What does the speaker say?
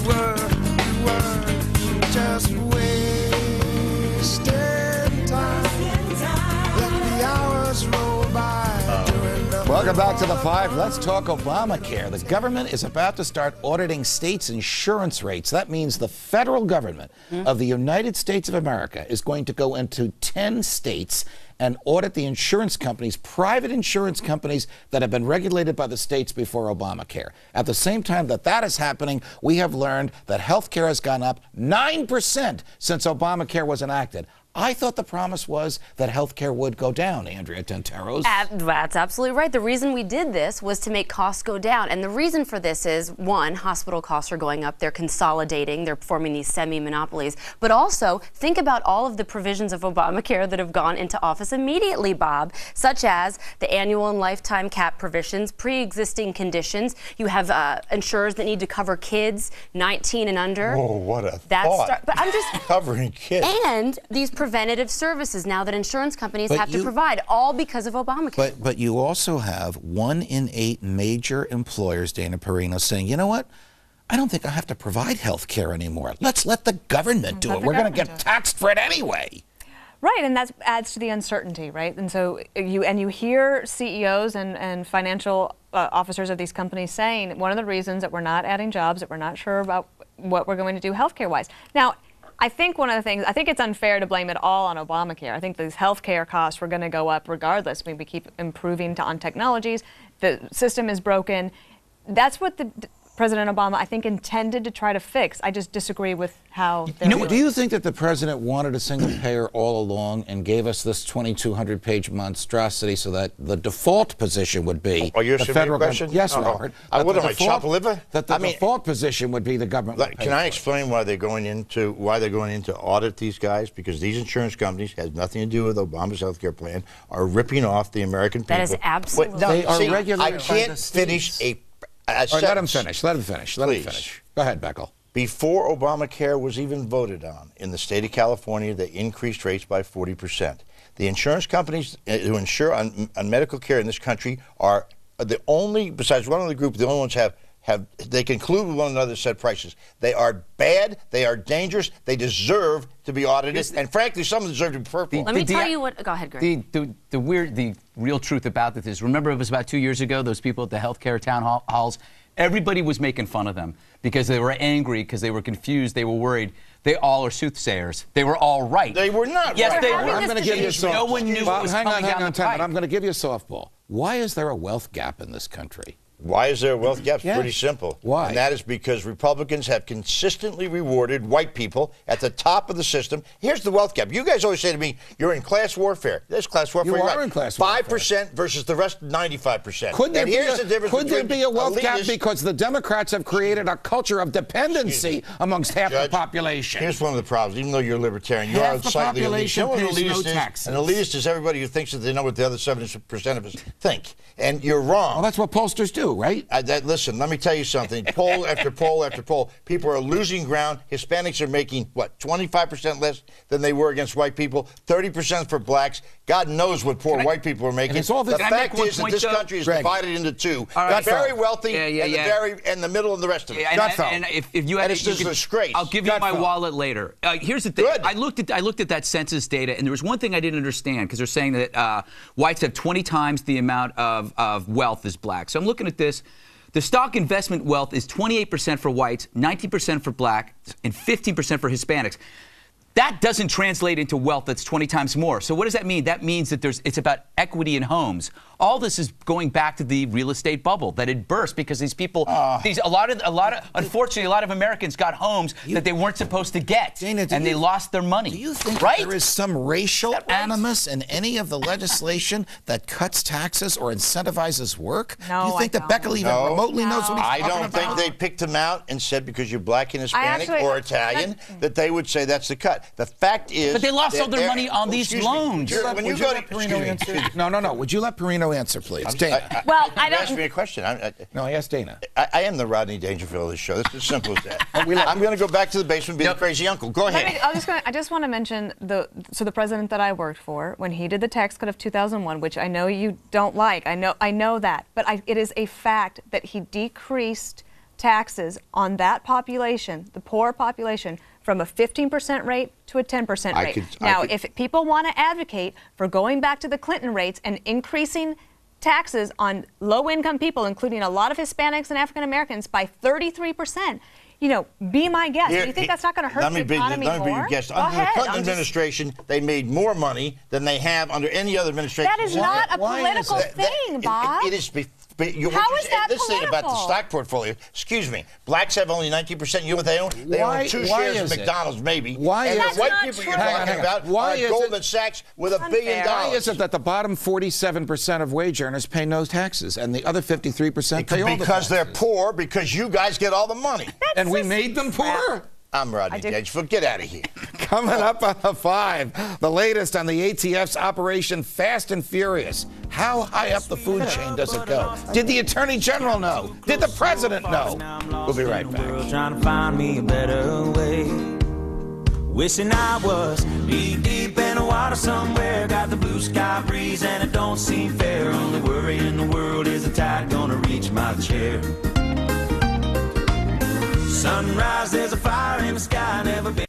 were just wasting time. Let the hours roll by doing nothing. Welcome back to The Five. Let's talk Obamacare. The government is about to start auditing states' insurance rates. That means the federal government of the United States of America is going to go into 10 states and audit the insurance companies, private insurance companies that have been regulated by the states before Obamacare. At the same time that that is happening, we have learned that health care has gone up 9% since Obamacare was enacted. I thought the promise was that health care would go down, Andrea Tenteros. That's absolutely right. The reason we did this was to make costs go down. And the reason for this is, one, hospital costs are going up. They're consolidating. They're forming these semi-monopolies. But also, think about all of the provisions of Obamacare that have gone into office immediately, Bob, such as the annual and lifetime cap provisions, pre-existing conditions. You have insurers that need to cover kids 19 and under. Oh, what a thought. But I'm just covering kids. And these preventative services now that insurance companies have to provide, all because of Obamacare. But you also have 1 in 8 major employers, Dana Perino, saying, you know what? I don't think I have to provide health care anymore. Let's let the government do it. We're going to get taxed for it anyway. Right, and that adds to the uncertainty, right? And so you hear CEOs and financial officers of these companies saying one of the reasons that we're not adding jobs, that we're not sure about what we're going to do healthcare-wise. Now, I think one of the things, I think it's unfair to blame it all on Obamacare. I think these healthcare costs were going to go up regardless. I mean, we keep improving on technologies. The system is broken. That's what President Obama, I think, intended to try to fix. I just disagree with how they're doing. Do you think that the president wanted a single payer all along and gave us this 2,200-page monstrosity so that the default position would be Are you the asking federal me a question? Yes, Robert. What am I, chop liver? That the default position would be the government. Can I explain why they're going into audit these guys? Because these insurance companies has nothing to do with Obama's health care plan. Are ripping off the American people. That is absolutely. They are regulated I by can't the finish states. Let him finish. Let him finish. Let him finish. Go ahead, Beckel. Before Obamacare was even voted on in the state of California, they increased rates by 40%. The insurance companies who insure on medical care in this country are the only, besides one other group, the only ones they conclude with one another set prices. They are bad. They are dangerous. They deserve to be audited. And frankly, some deserve to be purple. Let me tell you what. Go ahead, Greg. The real truth about this is, remember it was about 2 years ago, those people at the healthcare town halls, everybody was making fun of them because they were angry, because they were confused, they were worried. They all are soothsayers. They were all right. They were not yes, right. They were. I'm going to give you a softball. No one knew what was coming down the pipe. I'm going to give you a softball. Why is there a wealth gap in this country? Why is there a wealth gap? It's pretty simple. Why? And that is because Republicans have consistently rewarded white people at the top of the system. Here's the wealth gap. You guys always say to me, you're in class warfare. There's class warfare. You are in class warfare. 5% versus the rest 95%. Could there be a wealth gap because the Democrats have created a culture of dependency amongst half the population? Here's one of the problems. Even though you're a libertarian, you are slightly elitist. You know what an elitist is? An elitist is everybody who thinks that they know what the other 70% of us think. And you're wrong. Well, that's what pollsters do, right? Listen, let me tell you something. Poll after poll after poll, people are losing ground. Hispanics are making, what, 25% less than they were against white people, 30% for blacks. God knows what poor white people are making. The fact is that this country is divided into two. The very wealthy and the middle and the rest of it. And if you had it's just a disgrace. I'll give you my wallet later. Here's the thing. I looked at that census data, and there was one thing I didn't understand, because they're saying that whites have 20 times the amount of wealth as blacks. So I'm looking at this. The stock investment wealth is 28% for whites, 19% for blacks, and 15% for Hispanics. That doesn't translate into wealth that's 20 times more. So what does that mean? That means that it's about equity in homes. All this is going back to the real estate bubble that had burst because these people, unfortunately, a lot of Americans got homes that they weren't supposed to get, Dana, and they lost their money. Do you think there is some racial animus in any of the legislation that cuts taxes or incentivizes work? No, Do you think that Beckel even remotely knows what he's talking about? I don't think they picked him out and said because you're black and Hispanic or Italian that they would say that's the cut. The fact is, but they lost all their money on these loans. When you go to No. Would you let Perino answer, please? Dana. I don't. Ask me a question. No, I asked Dana. I am the Rodney Dangerfield of this show. It's as simple as that. I'm going to go back to the basement and be the crazy uncle. Go ahead. I just want to mention the president that I worked for, when he did the tax cut of 2001, which I know you don't like. I know that, but it is a fact that he decreased taxes on that population, the poor population, from a 15% rate to a 10% rate. If people want to advocate for going back to the Clinton rates and increasing taxes on low-income people, including a lot of Hispanics and African Americans, by 33%, you know, be my guest. Do you think that's not going to hurt the economy more? Let me be your guest. Under the Clinton administration, they made more money than they have under any other administration. That is not a political thing, Bob. It is. How is that this thing about the political? stock portfolio. Excuse me. Blacks have only 19%. You know what they own? They own 2 shares of McDonald's, maybe. Why and is the white people you're talking about are Goldman Sachs with $1 billion. Why is it that the bottom 47% of wage earners pay no taxes and the other 53% pay all the taxes? Because they're poor, because you guys get all the money. And we made them poor? I'm Rodney Dangerfield. Get out of here. Coming up on the 5, the latest on the ATF's Operation Fast and Furious. How high up the food chain does it go? Did the Attorney General know? Did the President know? We'll be right back. Trying to find me a better way. Wishing I was deep in the water somewhere. Got the blue sky breeze and it don't seem fair. Only worry in the world is the tide gonna reach my chair. Sunrise, there's a fire in the sky, never been